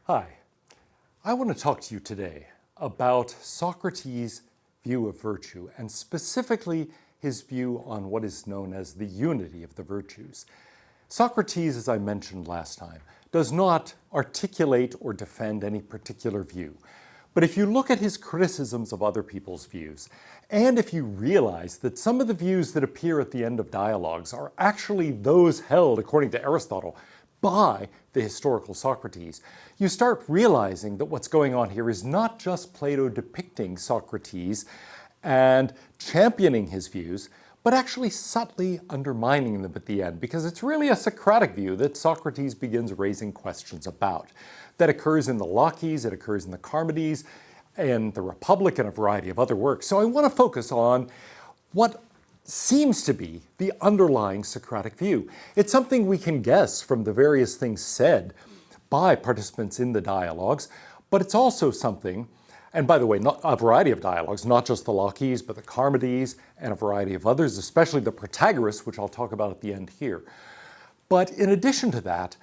Hi, I want to talk to you today about Socrates' view of virtue, and specifically his view on what is known as the unity of the virtues. Socrates, as I mentioned last time, does not articulate or defend any particular view. But if you look at his criticisms of other people's views, and if you realize that some of the views that appear at the end of dialogues are actually those held, according to Aristotle, by the historical Socrates, you start realizing that what's going on here is not just Plato depicting Socrates and championing his views, but actually subtly undermining them at the end, because it's really a Socratic view that Socrates begins raising questions about. That occurs in the Laches, it occurs in the Charmides, and the Republic, and a variety of other works. So I want to focus on what seems to be the underlying Socratic view. It's something we can guess from the various things said by participants in the dialogues, but it's also something, and by the way, not a variety of dialogues, not just the Laches, but the Charmides and a variety of others, especially the Protagoras, which I'll talk about at the end here. But in addition to that,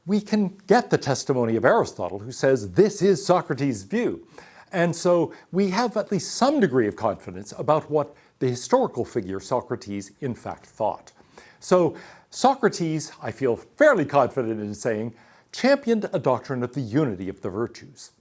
we can get the testimony of Aristotle, who says this is Socrates' view. And so we have at least some degree of confidence about what the historical figure Socrates in fact thought. So Socrates, I feel fairly confident in saying, championed a doctrine of the unity of the virtues.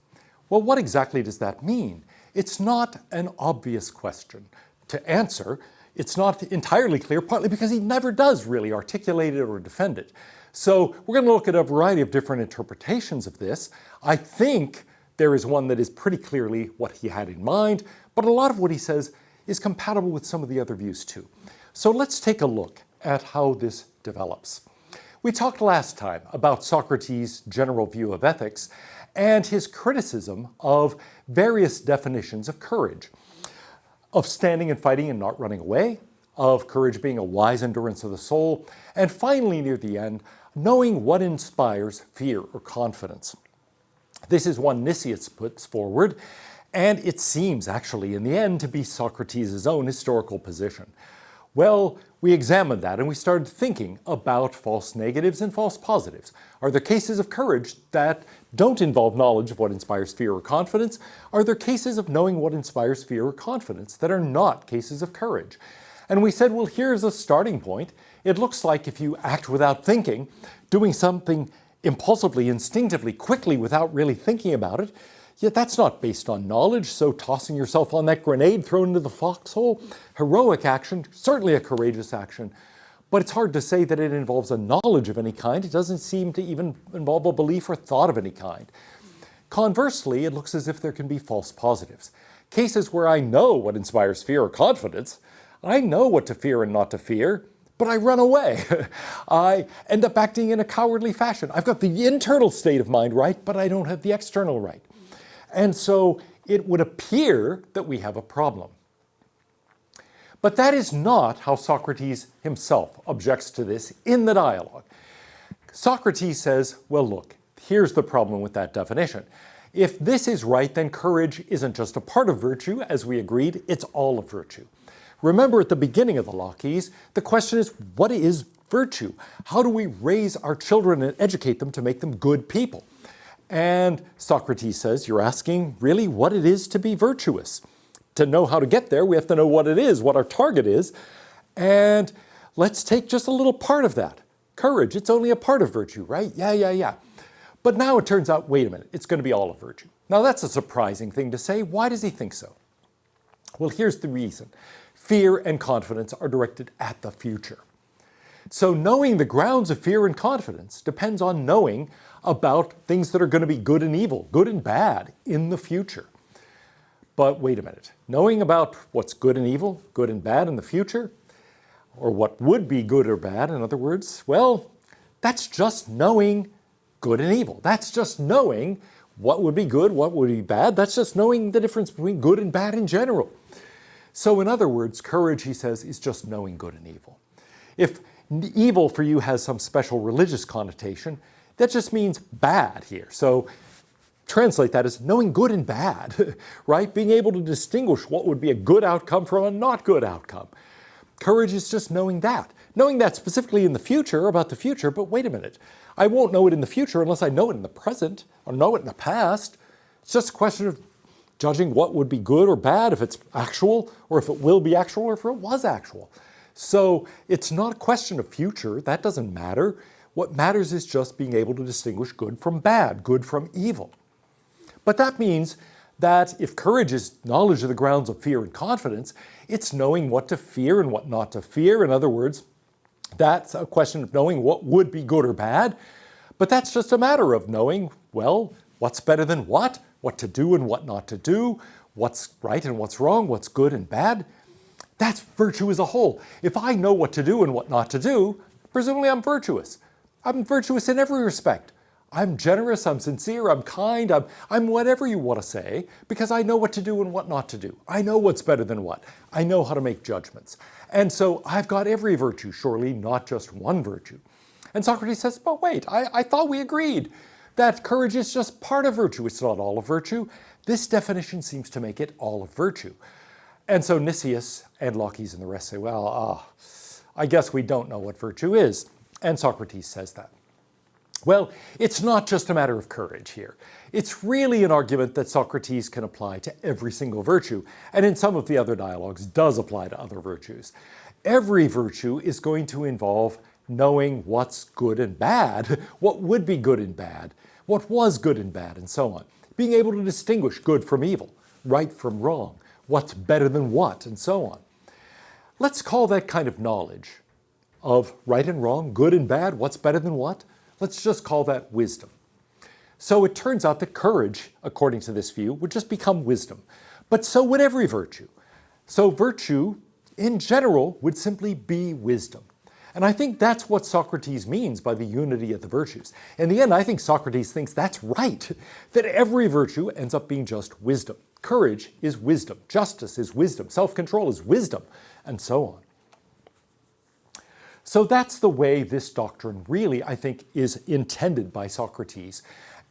Well, what exactly does that mean? It's not an obvious question to answer. It's not entirely clear, partly because he never does really articulate it or defend it. So we're going to look at a variety of different interpretations of this. I think there is one that is pretty clearly what he had in mind, but a lot of what he says is compatible with some of the other views too. So let's take a look at how this develops. We talked last time about Socrates' general view of ethics and his criticism of various definitions of courage, of standing and fighting and not running away, of courage being a wise endurance of the soul, and finally, near the end, knowing what inspires fear or confidence. This is one Nicias puts forward, and it seems actually in the end to be Socrates' own historical position. Well, we examined that and we started thinking about false negatives and false positives. Are there cases of courage that don't involve knowledge of what inspires fear or confidence? Are there cases of knowing what inspires fear or confidence that are not cases of courage? And we said, well, here's a starting point. It looks like if you act without thinking, doing something impulsively, instinctively, quickly, without really thinking about it, yet that's not based on knowledge, so tossing yourself on that grenade thrown into the foxhole, heroic action, certainly a courageous action, but it's hard to say that it involves a knowledge of any kind. It doesn't seem to even involve a belief or thought of any kind. Conversely, it looks as if there can be false positives. Cases where I know what inspires fear or confidence, I know what to fear and not to fear, but I run away. I end up acting in a cowardly fashion. I've got the internal state of mind right, but I don't have the external right. And so it would appear that we have a problem. But that is not how Socrates himself objects to this in the dialogue. Socrates says, well, look, here's the problem with that definition. If this is right, then courage isn't just a part of virtue, as we agreed, it's all of virtue. Remember at the beginning of the Laches, the question is, what is virtue? How do we raise our children and educate them to make them good people? And Socrates says, you're asking really what it is to be virtuous. To know how to get there, we have to know what it is, what our target is. And let's take just a little part of that. Courage, it's only a part of virtue, right? Yeah. But now it turns out, wait a minute, it's going to be all of virtue. Now that's a surprising thing to say. Why does he think so? Well, here's the reason. Fear and confidence are directed at the future. So knowing the grounds of fear and confidence depends on knowing about things that are going to be good and evil, good and bad in the future. But wait a minute, knowing about what's good and evil, good and bad in the future, or what would be good or bad, in other words, well, that's just knowing good and evil. That's just knowing what would be good, what would be bad. That's just knowing the difference between good and bad in general. So in other words, courage, he says, is just knowing good and evil. If evil for you has some special religious connotation, that just means bad here. So translate that as knowing good and bad, right? Being able to distinguish what would be a good outcome from a not good outcome. Courage is just knowing that. knowing that specifically in the future, about the future, but wait a minute. I won't know it in the future unless I know it in the present or know it in the past. It's just a question of judging what would be good or bad, if it's actual, or if it will be actual, or if it was actual. So it's not a question of future. That doesn't matter. What matters is just being able to distinguish good from bad, good from evil. But that means that if courage is knowledge of the grounds of fear and confidence, it's knowing what to fear and what not to fear. In other words, that's a question of knowing what would be good or bad. But that's just a matter of knowing, well, what's better than what to do and what not to do, what's right and what's wrong, what's good and bad. That's virtue as a whole. If I know what to do and what not to do, presumably I'm virtuous. I'm virtuous in every respect. I'm generous, I'm sincere, I'm kind, I'm whatever you want to say, because I know what to do and what not to do. I know what's better than what. I know how to make judgments. And so I've got every virtue, surely not just one virtue. And Socrates says, but wait, I thought we agreed that courage is just part of virtue. It's not all of virtue. This definition seems to make it all of virtue. And so Nicias and Laches and the rest say, well, I guess we don't know what virtue is. And Socrates says that. Well, it's not just a matter of courage here. It's really an argument that Socrates can apply to every single virtue, and in some of the other dialogues does apply to other virtues. Every virtue is going to involve knowing what's good and bad, what would be good and bad, what was good and bad, and so on. Being able to distinguish good from evil, right from wrong, what's better than what, and so on. Let's call that kind of knowledge of right and wrong, good and bad, what's better than what. Let's just call that wisdom. So it turns out that courage, according to this view, would just become wisdom. But so would every virtue. So virtue, in general, would simply be wisdom. And I think that's what Socrates means by the unity of the virtues. In the end, I think Socrates thinks that's right, that every virtue ends up being just wisdom. Courage is wisdom. Justice is wisdom. Self-control is wisdom, and so on. So that's the way this doctrine really, I think, is intended by Socrates,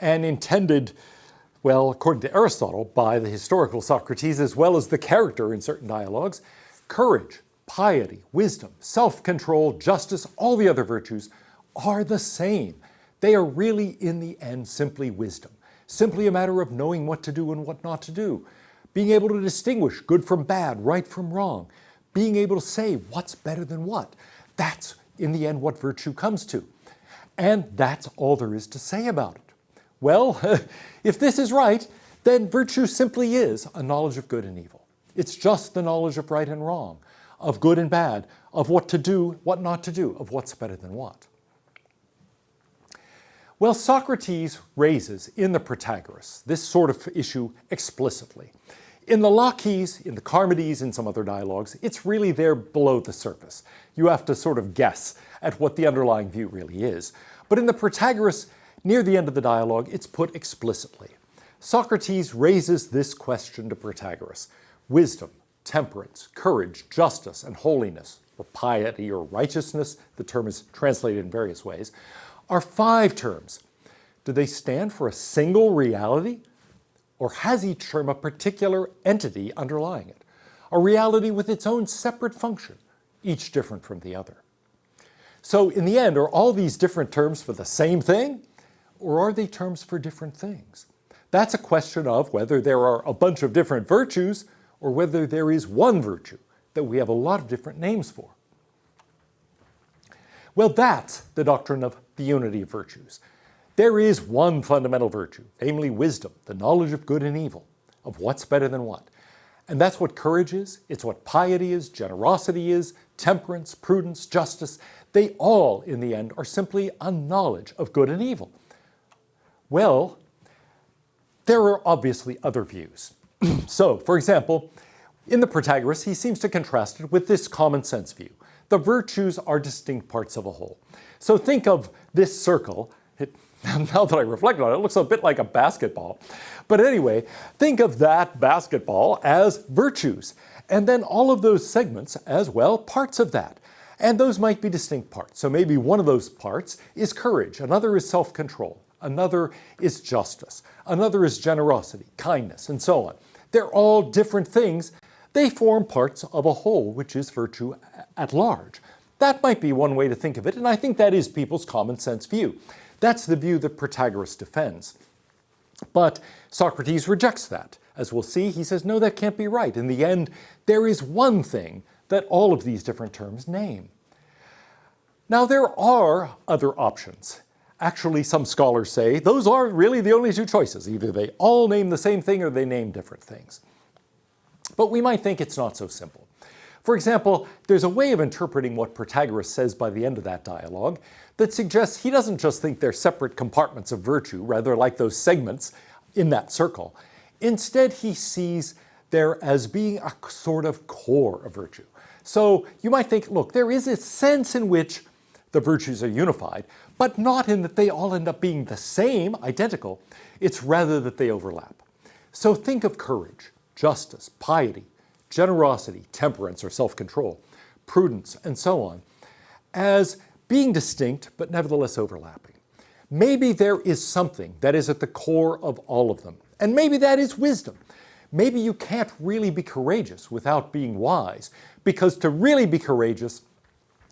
and intended, well, according to Aristotle, by the historical Socrates, as well as the character in certain dialogues. Courage, piety, wisdom, self-control, justice, all the other virtues are the same. They are really, in the end, simply wisdom. Simply a matter of knowing what to do and what not to do. Being able to distinguish good from bad, right from wrong. Being able to say what's better than what. That's, in the end, what virtue comes to. And that's all there is to say about it. Well, if this is right, then virtue simply is a knowledge of good and evil. It's just the knowledge of right and wrong, of good and bad, of what to do, what not to do, of what's better than what. Well, Socrates raises in the Protagoras this sort of issue explicitly. In the Laches, in the Charmides, in some other dialogues, it's really there below the surface. You have to sort of guess at what the underlying view really is. But in the Protagoras, near the end of the dialogue, it's put explicitly. Socrates raises this question to Protagoras. Wisdom, temperance, courage, justice, and holiness, or piety or righteousness, the term is translated in various ways, are 5 terms. Do they stand for a single reality? Or has each term a particular entity underlying it? A reality with its own separate function, each different from the other. So in the end, are all these different terms for the same thing? Or are they terms for different things? That's a question of whether there are a bunch of different virtues or whether there is one virtue that we have a lot of different names for. Well, that's the doctrine of the unity of virtues. There is one fundamental virtue, namely wisdom, the knowledge of good and evil, of what's better than what. And that's what courage is, it's what piety is, generosity is, temperance, prudence, justice. They all, in the end, are simply a knowledge of good and evil. Well, there are obviously other views. So, for example, in the Protagoras, he seems to contrast it with this common sense view. The virtues are distinct parts of a whole. So think of this circle. Now that I reflect on it, it looks a bit like a basketball. But anyway, think of that basketball as virtues, and then all of those segments as, well, parts of that. And those might be distinct parts. So maybe one of those parts is courage, another is self-control, another is justice, another is generosity, kindness, and so on. They're all different things. They form parts of a whole, which is virtue at large. That might be one way to think of it, and I think that is people's common sense view. That's the view that Protagoras defends. But Socrates rejects that. As we'll see, he says, no, that can't be right. In the end, there is one thing that all of these different terms name. Now, there are other options. Actually, some scholars say those are really the only two choices. Either they all name the same thing or they name different things. But we might think it's not so simple. For example, there's a way of interpreting what Protagoras says by the end of that dialogue that suggests he doesn't just think they're separate compartments of virtue, rather like those segments in that circle. Instead, he sees there as being a sort of core of virtue. So you might think, look, there is a sense in which the virtues are unified, but not in that they all end up being the same, identical. It's rather that they overlap. So think of courage, justice, piety, generosity, temperance or self-control, prudence, and so on, as being distinct but nevertheless overlapping. Maybe there is something that is at the core of all of them, and maybe that is wisdom. Maybe you can't really be courageous without being wise, because to really be courageous,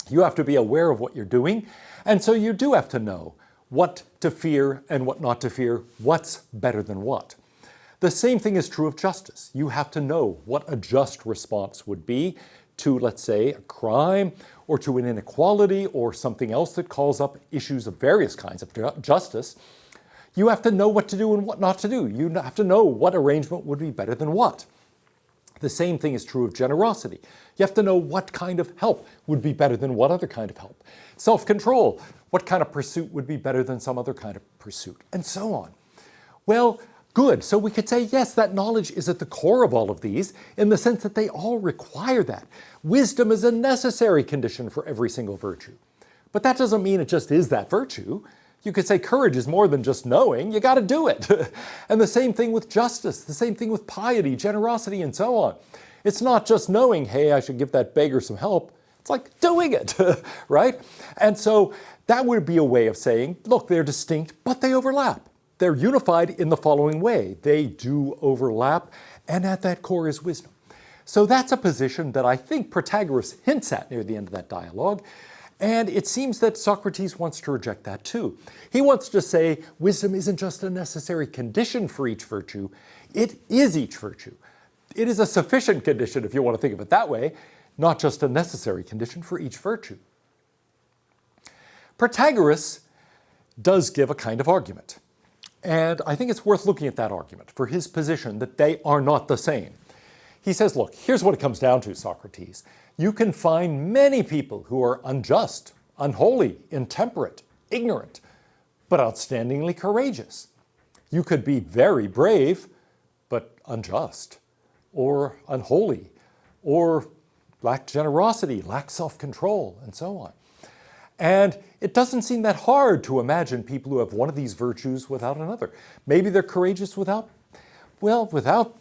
you have to be aware of what you're doing, and so you do have to know what to fear and what not to fear, what's better than what. The same thing is true of justice. You have to know what a just response would be to, let's say, a crime or to an inequality or something else that calls up issues of various kinds of justice. You have to know what to do and what not to do. You have to know what arrangement would be better than what. The same thing is true of generosity. You have to know what kind of help would be better than what other kind of help. Self-control, what kind of pursuit would be better than some other kind of pursuit, and so on. Well, good. So we could say, yes, that knowledge is at the core of all of these in the sense that they all require that. Wisdom is a necessary condition for every single virtue. But that doesn't mean it just is that virtue. You could say courage is more than just knowing. You got to do it. And the same thing with justice, the same thing with piety, generosity, and so on. It's not just knowing, hey, I should give that beggar some help. It's like doing it, right? And so that would be a way of saying, look, they're distinct, but they overlap. They're unified in the following way. They do overlap, and at that core is wisdom. So that's a position that I think Protagoras hints at near the end of that dialogue, and it seems that Socrates wants to reject that too. He wants to say wisdom isn't just a necessary condition for each virtue, it is each virtue. It is a sufficient condition, if you want to think of it that way, not just a necessary condition for each virtue. Protagoras does give a kind of argument. And I think it's worth looking at that argument for his position that they are not the same. He says, look, here's what it comes down to, Socrates. You can find many people who are unjust, unholy, intemperate, ignorant, but outstandingly courageous. You could be very brave, but unjust, or unholy, or lack generosity, lack self-control, and so on. And it doesn't seem that hard to imagine people who have one of these virtues without another. Maybe they're courageous without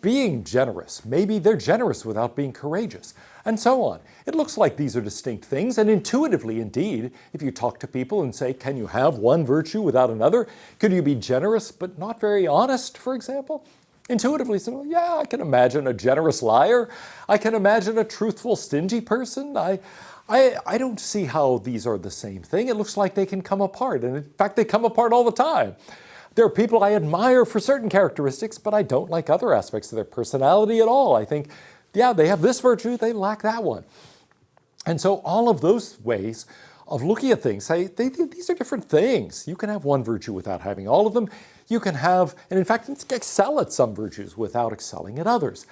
being generous. Maybe they're generous without being courageous, and so on. It looks like these are distinct things, and intuitively, indeed, if you talk to people and say, can you have one virtue without another? Could you be generous but not very honest, for example? Intuitively, say, well, yeah, I can imagine a generous liar. I can imagine a truthful, stingy person. I don't see how these are the same thing. It looks like they can come apart, and in fact, they come apart all the time. There are people I admire for certain characteristics, but I don't like other aspects of their personality at all. I think, yeah, they have this virtue, they lack that one. And so all of those ways of looking at things say, these are different things. You can have one virtue without having all of them. You can have, and in fact, excel at some virtues without excelling at others.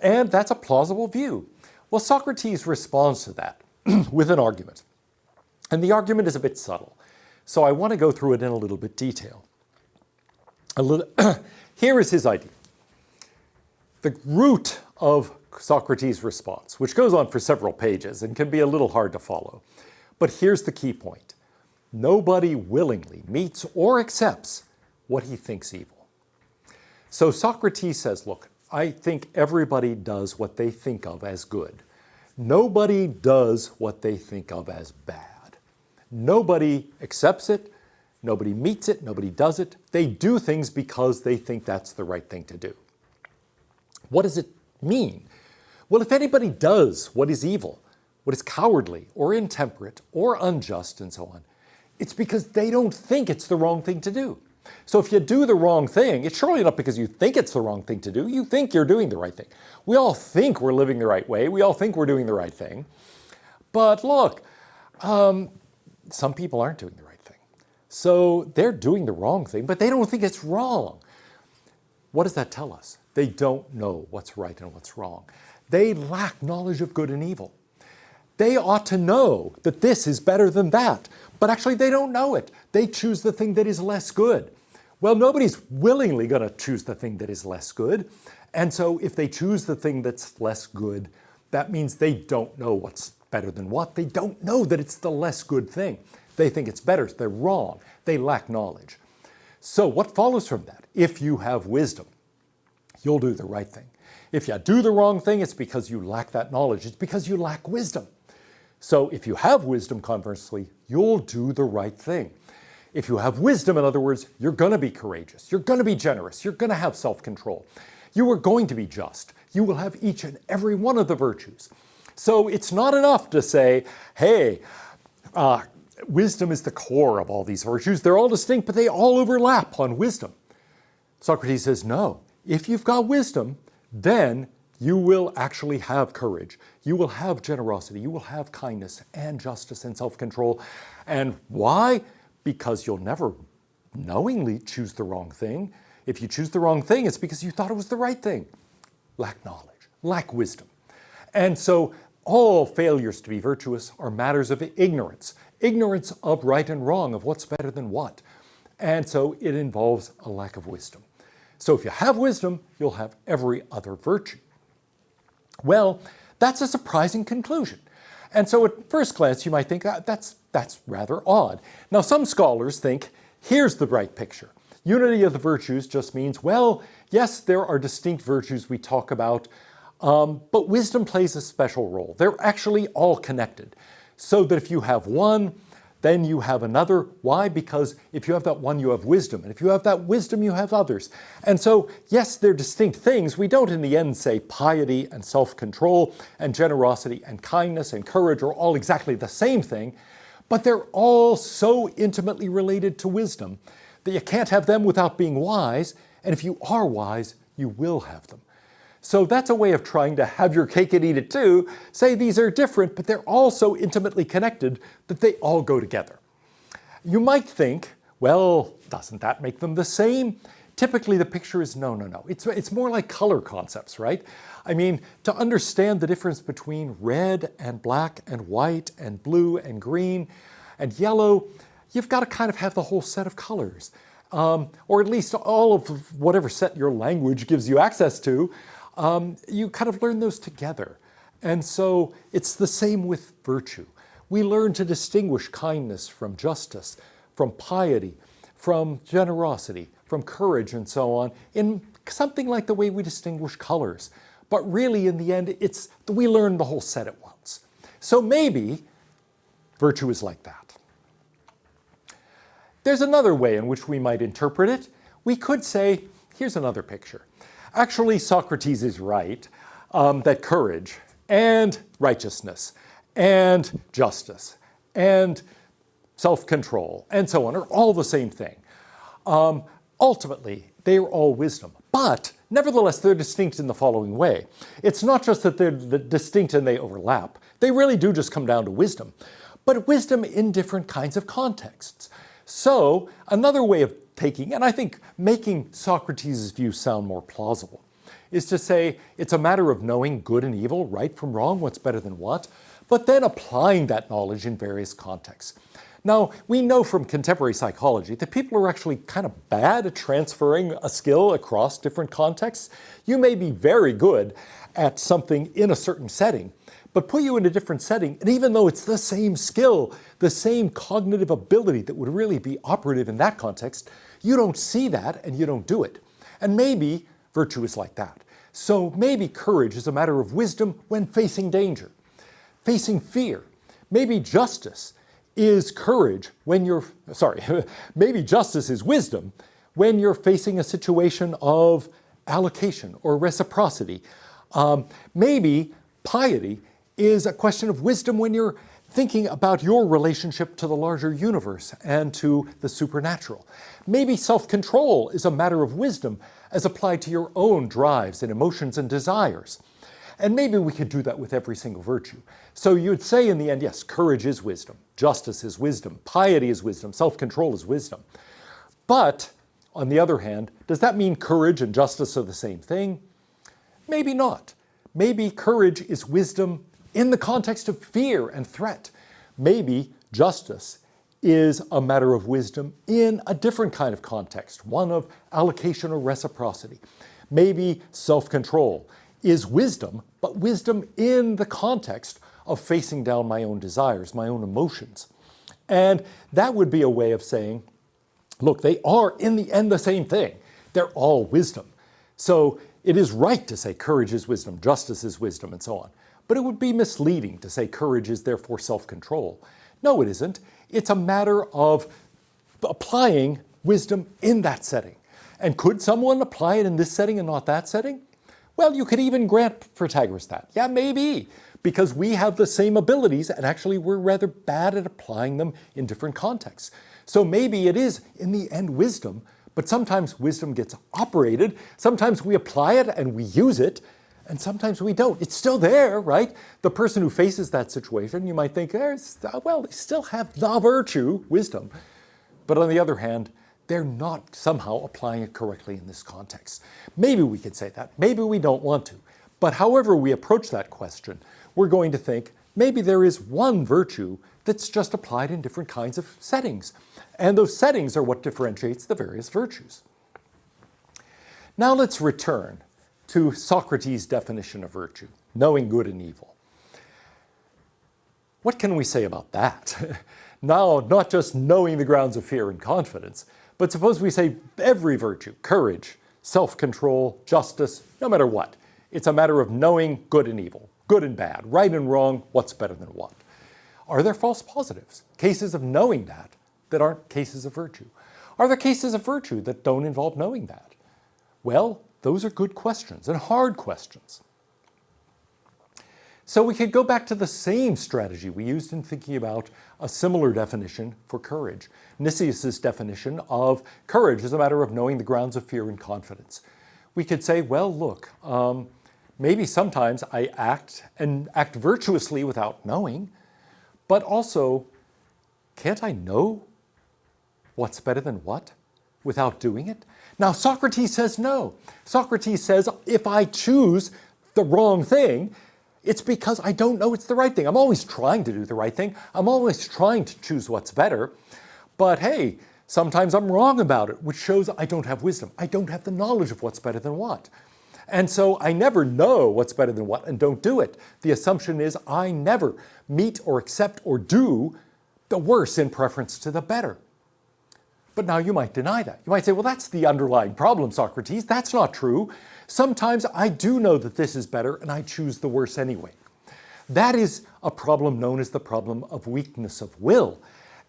And that's a plausible view. Well, Socrates responds to that with an argument. And the argument is a bit subtle. So I want to go through it in a little bit detail. Here is his idea. The root of Socrates' response, which goes on for several pages and can be a little hard to follow. But here's the key point. Nobody willingly meets or accepts what he thinks evil. So Socrates says, look, I think everybody does what they think of as good. Nobody does what they think of as bad. Nobody accepts it. Nobody meets it, nobody does it. They do things because they think that's the right thing to do. What does it mean? Well, if anybody does what is evil, what is cowardly or intemperate or unjust and so on, it's because they don't think it's the wrong thing to do. So if you do the wrong thing, it's surely not because you think it's the wrong thing to do. You think you're doing the right thing. We all think we're living the right way. We all think we're doing the right thing. But look, some people aren't doing the right thing. So they're doing the wrong thing, but they don't think it's wrong. What does that tell us? They don't know what's right and what's wrong. They lack knowledge of good and evil. They ought to know that this is better than that, but actually they don't know it. They choose the thing that is less good. Well, nobody's willingly going to choose the thing that is less good. And so if they choose the thing that's less good, that means they don't know what's better than what. They don't know that it's the less good thing. They think it's better. They're wrong. They lack knowledge. So what follows from that? If you have wisdom, you'll do the right thing. If you do the wrong thing, it's because you lack that knowledge. It's because you lack wisdom. So if you have wisdom, conversely, you'll do the right thing. If you have wisdom, in other words, you're going to be courageous. You're going to be generous. You're going to have self-control. You are going to be just. You will have each and every one of the virtues. So it's not enough to say, hey, wisdom is the core of all these virtues. They're all distinct, but they all overlap on wisdom. Socrates says, no. If you've got wisdom, then you will actually have courage. You will have generosity. You will have kindness and justice and self-control. And why? Because you'll never knowingly choose the wrong thing. If you choose the wrong thing, it's because you thought it was the right thing. Lack knowledge, lack wisdom. And so all failures to be virtuous are matters of ignorance. Ignorance of right and wrong, of what's better than what. And so it involves a lack of wisdom. So if you have wisdom, you'll have every other virtue. Well, that's a surprising conclusion. And so at first glance, you might think, that's rather odd. Now, some scholars think, here's the right picture. Unity of the virtues just means, well, yes, there are distinct virtues we talk about, but wisdom plays a special role. They're actually all connected. So that if you have one, then you have another. Why? Because if you have that one, you have wisdom. And if you have that wisdom, you have others. And so, yes, they're distinct things. We don't in the end say piety and self-control and generosity and kindness and courage are all exactly the same thing, but they're all so intimately related to wisdom that you can't have them without being wise. And if you are wise, you will have them. So that's a way of trying to have your cake and eat it too. Say these are different, but they're all so intimately connected that they all go together. You might think, well, doesn't that make them the same? Typically the picture is no. It's more like color concepts, right? I mean, to understand the difference between red and black and white and blue and green and yellow, you've got to kind of have the whole set of colors. Or at least all of whatever set your language gives you access to. You kind of learn those together. And so it's the same with virtue. We learn to distinguish kindness from justice, from piety, from generosity, from courage, and so on, in something like the way we distinguish colors. But really, in the end, we learn the whole set at once. So maybe virtue is like that. There's another way in which we might interpret it. We could say, here's another picture. Actually, Socrates is right that courage and righteousness and justice and self-control and so on are all the same thing. Ultimately, they are all wisdom. But nevertheless, they're distinct in the following way. It's not just that they're distinct and they overlap. They really do just come down to wisdom. But wisdom in different kinds of contexts. So another way of taking, and I think making Socrates' view sound more plausible, is to say it's a matter of knowing good and evil, right from wrong, what's better than what, but then applying that knowledge in various contexts. Now, we know from contemporary psychology that people are actually kind of bad at transferring a skill across different contexts. You may be very good at something in a certain setting, but put you in a different setting, and even though it's the same skill, the same cognitive ability that would really be operative in that context, you don't see that and you don't do it. And maybe virtue is like that. So maybe courage is a matter of wisdom when facing danger, facing fear. Maybe justice is courage when maybe justice is wisdom when you're facing a situation of allocation or reciprocity. Maybe piety is a question of wisdom when you're thinking about your relationship to the larger universe and to the supernatural. Maybe self-control is a matter of wisdom as applied to your own drives and emotions and desires. And maybe we could do that with every single virtue. So you'd say in the end, yes, courage is wisdom, justice is wisdom, piety is wisdom, self-control is wisdom. But on the other hand, does that mean courage and justice are the same thing? Maybe not. Maybe courage is wisdom in the context of fear and threat. Maybe justice is a matter of wisdom in a different kind of context, one of allocation or reciprocity. Maybe self-control is wisdom, but wisdom in the context of facing down my own desires, my own emotions. And that would be a way of saying, look, they are in the end the same thing. They're all wisdom. So it is right to say courage is wisdom, justice is wisdom, and so on. But it would be misleading to say courage is therefore self-control. No, it isn't. It's a matter of applying wisdom in that setting. And could someone apply it in this setting and not that setting? Well, you could even grant Protagoras that. Yeah, maybe, because we have the same abilities and actually we're rather bad at applying them in different contexts. So maybe it is, in the end, wisdom, but sometimes wisdom gets operated, sometimes we apply it and we use it, and sometimes we don't. It's still there, right? The person who faces that situation, you might think, well, they still have the virtue, wisdom. But on the other hand, they're not somehow applying it correctly in this context. Maybe we could say that. Maybe we don't want to. But however we approach that question, we're going to think maybe there is one virtue that's just applied in different kinds of settings. And those settings are what differentiates the various virtues. Now let's return to Socrates' definition of virtue, knowing good and evil. What can we say about that? Now, not just knowing the grounds of fear and confidence, but suppose we say every virtue, courage, self-control, justice, no matter what. It's a matter of knowing good and evil, good and bad, right and wrong, what's better than what. Are there false positives, cases of knowing that aren't cases of virtue? Are there cases of virtue that don't involve knowing that? Well, those are good questions and hard questions. So we could go back to the same strategy we used in thinking about a similar definition for courage. Nicias' definition of courage is a matter of knowing the grounds of fear and confidence. We could say, well, look, maybe sometimes I act virtuously without knowing, but also, can't I know what's better than what without doing it? Now, Socrates says no. Socrates says, if I choose the wrong thing, it's because I don't know it's the right thing. I'm always trying to do the right thing. I'm always trying to choose what's better. But hey, sometimes I'm wrong about it, which shows I don't have wisdom. I don't have the knowledge of what's better than what. And so I never know what's better than what and don't do it. The assumption is I never meet or accept or do the worse in preference to the better. But now you might deny that. You might say, well, that's the underlying problem, Socrates. That's not true. Sometimes I do know that this is better and I choose the worse anyway. That is a problem known as the problem of weakness of will.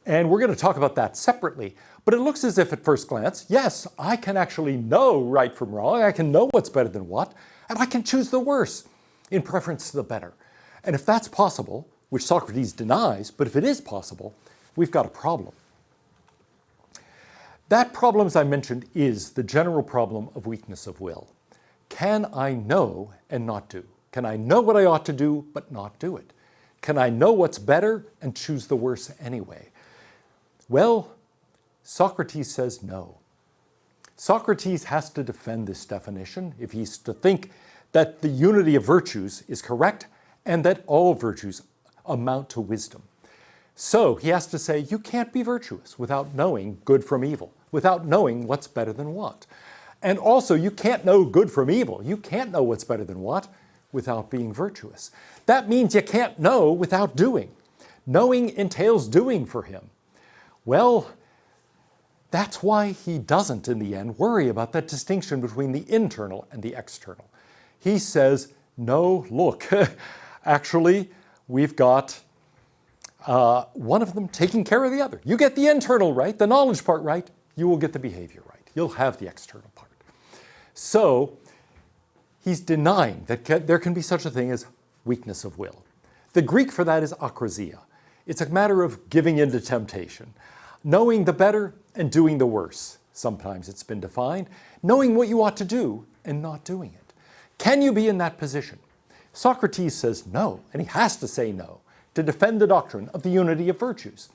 And we're going to talk about that separately. But it looks as if at first glance, yes, I can actually know right from wrong. I can know what's better than what, and I can choose the worse in preference to the better. And if that's possible, which Socrates denies, but if it is possible, we've got a problem. That problem, as I mentioned, is the general problem of weakness of will. Can I know and not do? Can I know what I ought to do, but not do it? Can I know what's better and choose the worse anyway? Well, Socrates says no. Socrates has to defend this definition if he's to think that the unity of virtues is correct and that all virtues amount to wisdom. So he has to say, you can't be virtuous without knowing good from evil, without knowing what's better than what. And also, you can't know good from evil. You can't know what's better than what without being virtuous. That means you can't know without doing. Knowing entails doing for him. Well, that's why he doesn't, in the end, worry about that distinction between the internal and the external. He says, no, look, actually, we've got one of them taking care of the other. You get the internal right, the knowledge part right, you will get the behavior right. You'll have the external part. So he's denying that there can be such a thing as weakness of will. The Greek for that is akrasia. It's a matter of giving in to temptation, knowing the better and doing the worse. Sometimes it's been defined, knowing what you ought to do and not doing it. Can you be in that position? Socrates says no, and he has to say no, to defend the doctrine of the unity of virtues.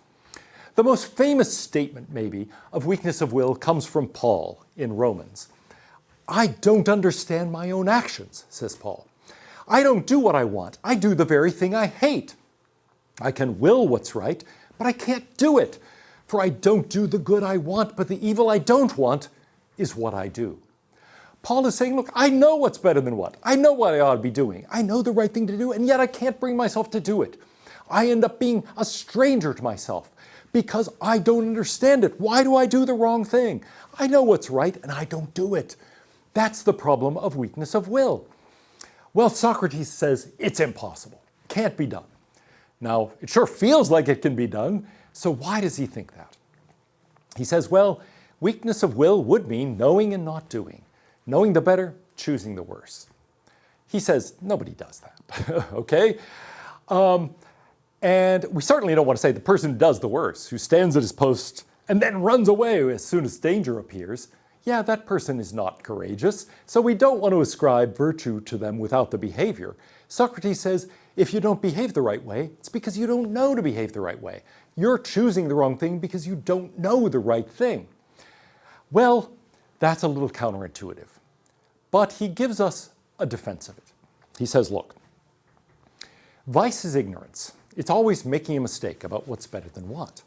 The most famous statement, maybe, of weakness of will comes from Paul in Romans. I don't understand my own actions, says Paul. I don't do what I want. I do the very thing I hate. I can will what's right, but I can't do it. For I don't do the good I want, but the evil I don't want is what I do. Paul is saying, look, I know what's better than what. I know what I ought to be doing. I know the right thing to do, and yet I can't bring myself to do it. I end up being a stranger to myself because I don't understand it. Why do I do the wrong thing? I know what's right, and I don't do it. That's the problem of weakness of will. Well, Socrates says it's impossible. Can't be done. Now, it sure feels like it can be done, so why does he think that? He says, well, weakness of will would mean knowing and not doing. Knowing the better, choosing the worse. He says nobody does that, okay? And we certainly don't want to say the person who does the worse, who stands at his post and then runs away as soon as danger appears. Yeah, that person is not courageous, so we don't want to ascribe virtue to them without the behavior. Socrates says, if you don't behave the right way, it's because you don't know to behave the right way. You're choosing the wrong thing because you don't know the right thing. Well, that's a little counterintuitive. But he gives us a defense of it. He says, look, vice is ignorance. It's always making a mistake about what's better than what.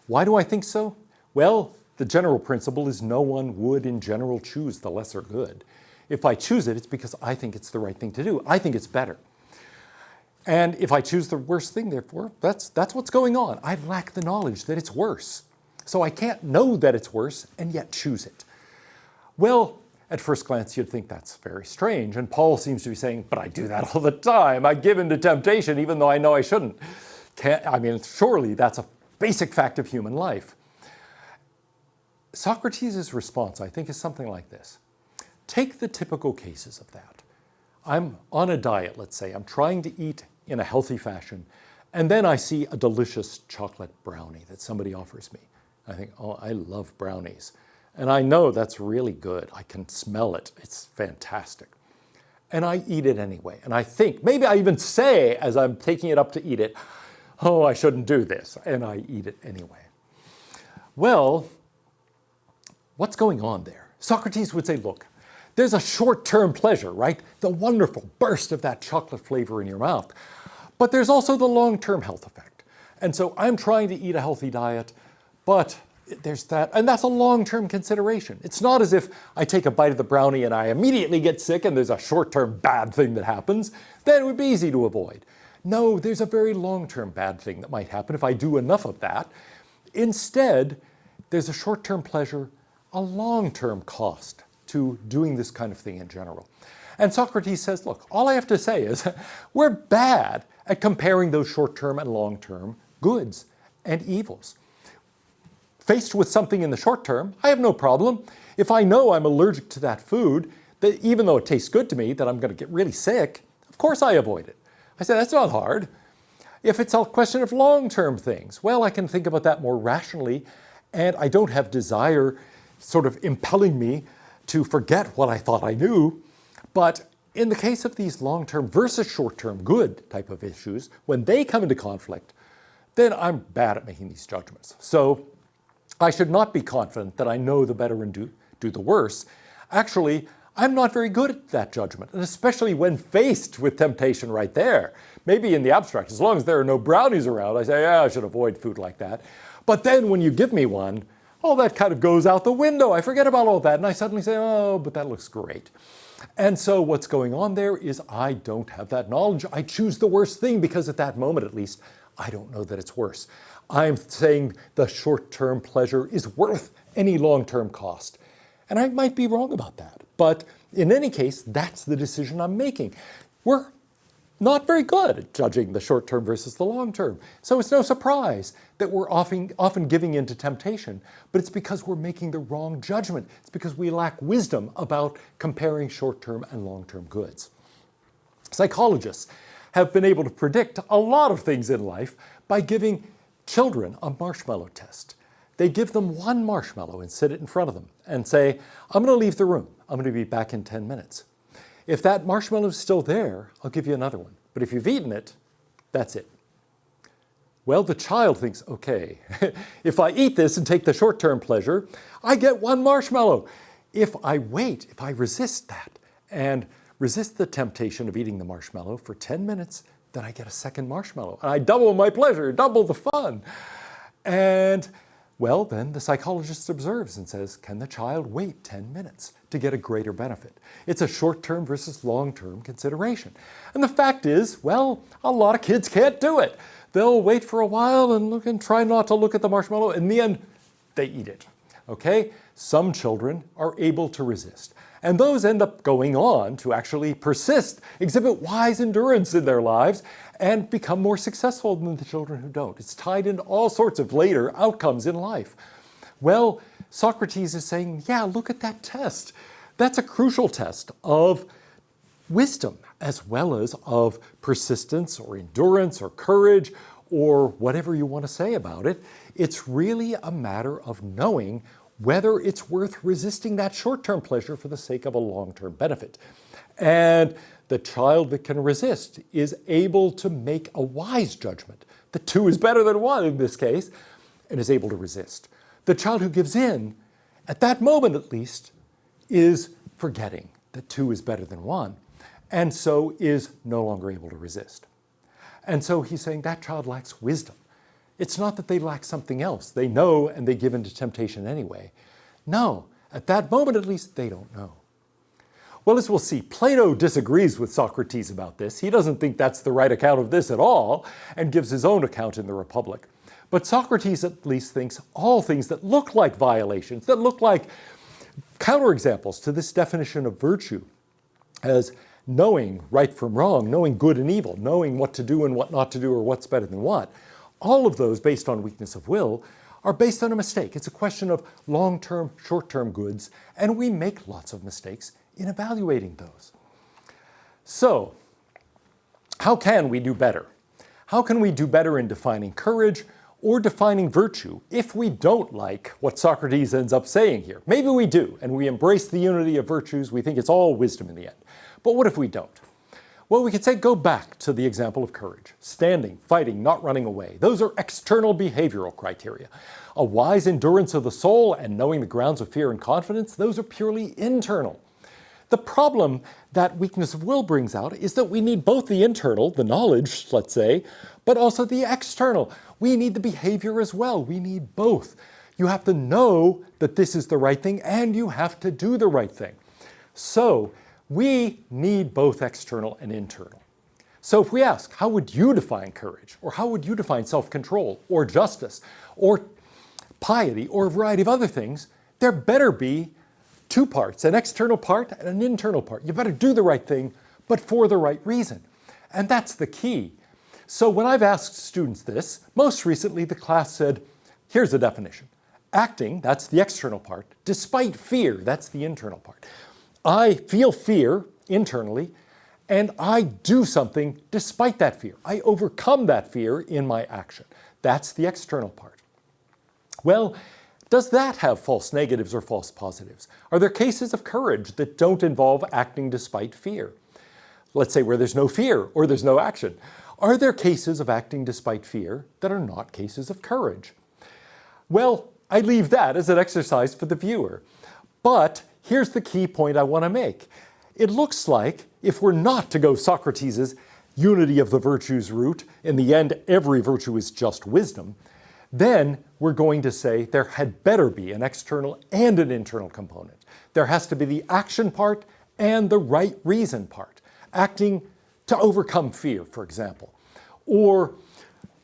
Why do I think so? Well, the general principle is no one would in general choose the lesser good. If I choose it, it's because I think it's the right thing to do. I think it's better. And if I choose the worst thing, therefore, that's what's going on. I lack the knowledge that it's worse. So I can't know that it's worse and yet choose it. Well, at first glance, you'd think that's very strange. And Paul seems to be saying, but I do that all the time. I give in to temptation even though I know I shouldn't. Surely that's a basic fact of human life. Socrates' response, I think, is something like this. Take the typical cases of that. I'm on a diet, let's say. I'm trying to eat in a healthy fashion. And then I see a delicious chocolate brownie that somebody offers me. I think, oh, I love brownies. And I know that's really good. I can smell it. It's fantastic. And I eat it anyway. And I think, maybe I even say as I'm taking it up to eat it, oh, I shouldn't do this. And I eat it anyway. Well, what's going on there? Socrates would say, look, there's a short-term pleasure, right? The wonderful burst of that chocolate flavor in your mouth. But there's also the long-term health effect. And so I'm trying to eat a healthy diet, but there's that, and that's a long-term consideration. It's not as if I take a bite of the brownie and I immediately get sick and there's a short-term bad thing that happens. Then it would be easy to avoid. No, there's a very long-term bad thing that might happen if I do enough of that. Instead, there's a short-term pleasure, a long-term cost to doing this kind of thing in general. And Socrates says, look, all I have to say is we're bad at comparing those short-term and long-term goods and evils. Faced with something in the short term, I have no problem. If I know I'm allergic to that food, that even though it tastes good to me, that I'm going to get really sick, of course I avoid it. I say, that's not hard. If it's a question of long-term things, well, I can think about that more rationally, and I don't have desire sort of impelling me to forget what I thought I knew. But in the case of these long-term versus short-term good type of issues, when they come into conflict, then I'm bad at making these judgments. So I should not be confident that I know the better and do the worse. Actually, I'm not very good at that judgment, and especially when faced with temptation right there. Maybe in the abstract, as long as there are no brownies around, I say, yeah, I should avoid food like that. But then when you give me one, all that kind of goes out the window. I forget about all that, and I suddenly say, oh, but that looks great. And so what's going on there is I don't have that knowledge. I choose the worst thing because at that moment, at least, I don't know that it's worse. I'm saying the short-term pleasure is worth any long-term cost. And I might be wrong about that. But in any case, that's the decision I'm making. We're not very good at judging the short-term versus the long-term. So it's no surprise that we're often giving in to temptation. But it's because we're making the wrong judgment. It's because we lack wisdom about comparing short-term and long-term goods. Psychologists have been able to predict a lot of things in life by giving children a marshmallow test. They give them one marshmallow and sit it in front of them and say, I'm going to leave the room. I'm going to be back in 10 minutes. If that marshmallow is still there, I'll give you another one. But if you've eaten it, that's it. Well, the child thinks, okay, if I eat this and take the short-term pleasure, I get one marshmallow. If I wait, if I resist that and resist the temptation of eating the marshmallow for 10 minutes, then I get a second marshmallow. And I double my pleasure, double the fun. And well, then the psychologist observes and says, can the child wait 10 minutes to get a greater benefit? It's a short-term versus long-term consideration. And the fact is, well, a lot of kids can't do it. They'll wait for a while and look and try not to look at the marshmallow. In the end, they eat it. Okay? Some children are able to resist. And those end up going on to actually persist, exhibit wise endurance in their lives, and become more successful than the children who don't. It's tied into all sorts of later outcomes in life. Well, Socrates is saying, yeah, look at that test. That's a crucial test of wisdom, as well as of persistence or endurance or courage or whatever you want to say about it. It's really a matter of knowing whether it's worth resisting that short-term pleasure for the sake of a long-term benefit. And the child that can resist is able to make a wise judgment. The two is better than one in this case, and is able to resist. The child who gives in, at that moment at least, is forgetting that two is better than one, and so is no longer able to resist. And so he's saying that child lacks wisdom. It's not that they lack something else. They know and they give in to temptation anyway. No, at that moment at least, they don't know. Well, as we'll see, Plato disagrees with Socrates about this. He doesn't think that's the right account of this at all, and gives his own account in the Republic. But Socrates at least thinks all things that look like violations, that look like counterexamples to this definition of virtue, as knowing right from wrong, knowing good and evil, knowing what to do and what not to do, or what's better than what, all of those based on weakness of will are based on a mistake. It's a question of long-term, short-term goods, and we make lots of mistakes in evaluating those. So, how can we do better? How can we do better in defining courage or defining virtue if we don't like what Socrates ends up saying here? Maybe we do, and we embrace the unity of virtues. We think it's all wisdom in the end. But what if we don't? Well, we could say go back to the example of courage. Standing, fighting, not running away. Those are external behavioral criteria. A wise endurance of the soul and knowing the grounds of fear and confidence, those are purely internal. The problem that weakness of will brings out is that we need both the internal, the knowledge, let's say, but also the external. We need the behavior as well. We need both. You have to know that this is the right thing, and you have to do the right thing. So, we need both external and internal. So if we ask, how would you define courage? Or how would you define self-control? Or justice? Or piety? Or a variety of other things? There better be two parts, an external part and an internal part. You better do the right thing, but for the right reason. And that's the key. So when I've asked students this, most recently the class said, here's the definition. Acting, that's the external part. Despite fear, that's the internal part. I feel fear internally, and I do something despite that fear. I overcome that fear in my action. That's the external part. Well, does that have false negatives or false positives? Are there cases of courage that don't involve acting despite fear? Let's say where there's no fear or there's no action. Are there cases of acting despite fear that are not cases of courage? Well, I leave that as an exercise for the viewer. But here's the key point I want to make. It looks like if we're not to go Socrates' unity of the virtues route, in the end every virtue is just wisdom, then we're going to say there had better be an external and an internal component. There has to be the action part and the right reason part. Acting to overcome fear, for example, or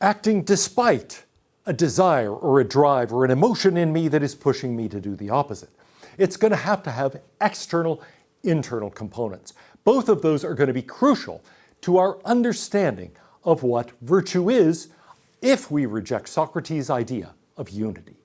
acting despite a desire or a drive or an emotion in me that is pushing me to do the opposite. It's going to have external, internal components. Both of those are going to be crucial to our understanding of what virtue is if we reject Socrates' idea of unity.